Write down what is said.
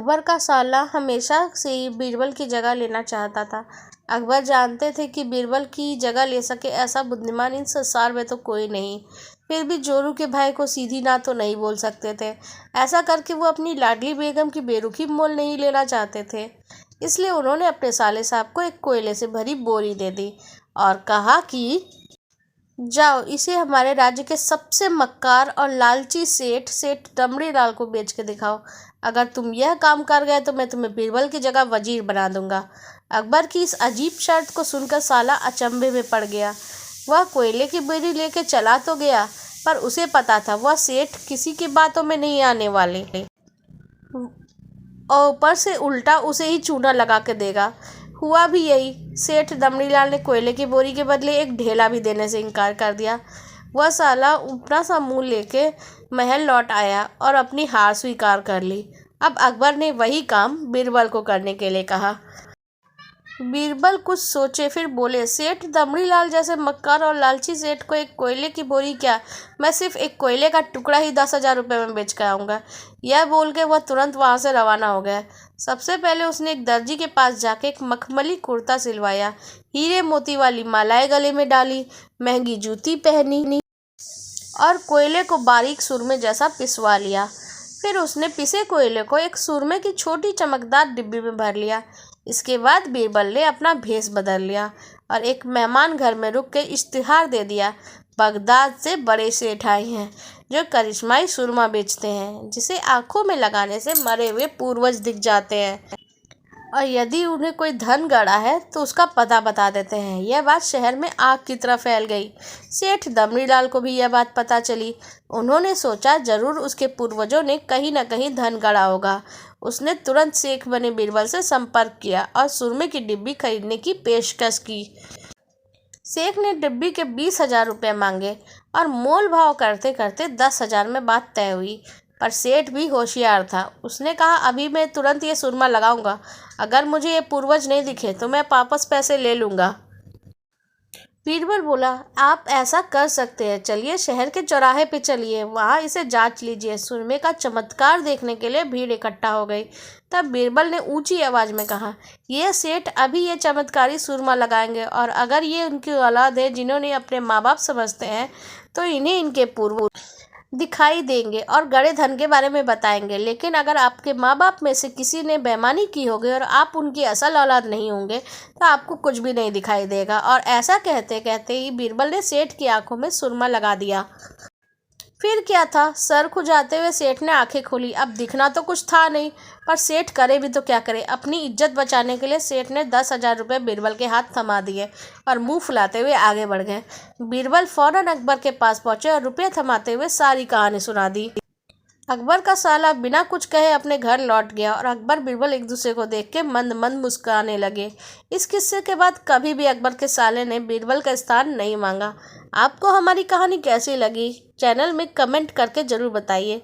अकबर का साला हमेशा से ही बीरबल की जगह लेना चाहता था। अकबर जानते थे कि बीरबल की जगह ले सके ऐसा बुद्धिमान इन संसार में तो कोई नहीं। फिर भी जोरू के भाई को सीधी ना तो नहीं बोल सकते थे। ऐसा करके वो अपनी लाडली बेगम की बेरुखी मोल नहीं लेना चाहते थे। इसलिए उन्होंने अपने साले साहब को एक कोयले से भरी बोरी दे दी और कहा कि जाओ इसे हमारे राज्य के सबसे मक्कार और लालची सेठ दमड़ी लाल को बेच के दिखाओ। अगर तुम यह काम कर गए तो मैं तुम्हें बीरबल की जगह वजीर बना दूंगा। अकबर की इस अजीब शर्त को सुनकर साला अचंभे में पड़ गया। वह कोयले की बोरी लेके चला तो गया, पर उसे पता था वह सेठ किसी की बातों में नहीं आने वाले और ऊपर से उल्टा उसे ही चूना लगा के देगा। हुआ भी यही। सेठ दमड़ीलाल ने कोयले की बोरी के बदले एक ढेला भी देने से इनकार कर दिया। वह साला अपना सा मुंह लेके महल लौट आया और अपनी हार स्वीकार कर ली। अब अकबर ने वही काम बीरबल को करने के लिए कहा। बीरबल कुछ सोचे फिर बोले, सेठ दमड़ीलाल जैसे मक्कार और लालची सेठ को एक कोयले की बोरी क्या, मैं सिर्फ एक कोयले का टुकड़ा ही 10,000 रुपये में बेच कर आऊँगा। यह बोल के वह तुरंत वहाँ से रवाना हो गया। सबसे पहले उसने एक दर्जी के पास जाके एक मखमली कुर्ता सिलवाया, हीरे मोती वाली मालाएं गले में डाली, महंगी जूती पहनी और कोयले को बारीक सुरमे जैसा पिसवा लिया। फिर उसने पिसे कोयले को एक सुरमे की छोटी चमकदार डिब्बी में भर लिया। इसके बाद बीरबल ने अपना भेष बदल लिया और एक मेहमान घर में रुक के इश्तिहार दे दिया, बगदाद से बड़े सेठ आए हैं जो करिश्माई सुरमा बेचते हैं, जिसे आंखों में लगाने से मरे हुए पूर्वज दिख जाते हैं और यदि उन्हें कोई धन गड़ा है तो उसका पता बता देते हैं। यह बात शहर में आग की तरह फैल गई। सेठ दमड़ीलाल को भी यह बात पता चली। उन्होंने सोचा जरूर उसके पूर्वजों ने कहीं न कहीं धन गड़ा होगा। उसने तुरंत शेख बने बीरबल से संपर्क किया और सुरमे की डिब्बी खरीदने की पेशकश की। शेख ने डिब्बी के 20,000 रुपये मांगे और मोल भाव करते करते 10,000 में बात तय हुई। पर सेठ भी होशियार था। उसने कहा, अभी मैं तुरंत ये सुरमा लगाऊंगा। अगर मुझे ये पूर्वज नहीं दिखे तो मैं वापस पैसे ले लूँगा। बीरबल बोला, आप ऐसा कर सकते हैं, चलिए शहर के चौराहे पे चलिए, वहाँ इसे जांच लीजिए। सुरमे का चमत्कार देखने के लिए भीड़ इकट्ठा हो गई। तब बीरबल ने ऊंची आवाज़ में कहा, ये सेठ अभी ये चमत्कारी सुरमा लगाएंगे और अगर ये उनकी औलाद है जिन्होंने अपने माँ बाप समझते हैं तो इन्हें इनके पूर्वज दिखाई देंगे और गड़े धन के बारे में बताएंगे। लेकिन अगर आपके माँ बाप में से किसी ने बेईमानी की होगी और आप उनकी असल औलाद नहीं होंगे तो आपको कुछ भी नहीं दिखाई देगा। और ऐसा कहते कहते ही बीरबल ने सेठ की आंखों में सुरमा लगा दिया। फिर क्या था, सर खुजाते हुए सेठ ने आंखें खोली। अब दिखना तो कुछ था नहीं, पर सेठ करे भी तो क्या करे। अपनी इज्जत बचाने के लिए सेठ ने 10,000 रुपये बीरबल के हाथ थमा दिए और मुंह फुलाते हुए आगे बढ़ गए। बीरबल फौरन अकबर के पास पहुंचे और रुपये थमाते हुए सारी कहानी सुना दी। अकबर का साला बिना कुछ कहे अपने घर लौट गया और अकबर बीरबल एक दूसरे को देख के मंद मंद मुस्कुराने लगे। इस किस्से के बाद कभी भी अकबर के साले ने बीरबल का स्थान नहीं मांगा। आपको हमारी कहानी कैसी लगी, चैनल में कमेंट करके ज़रूर बताइए।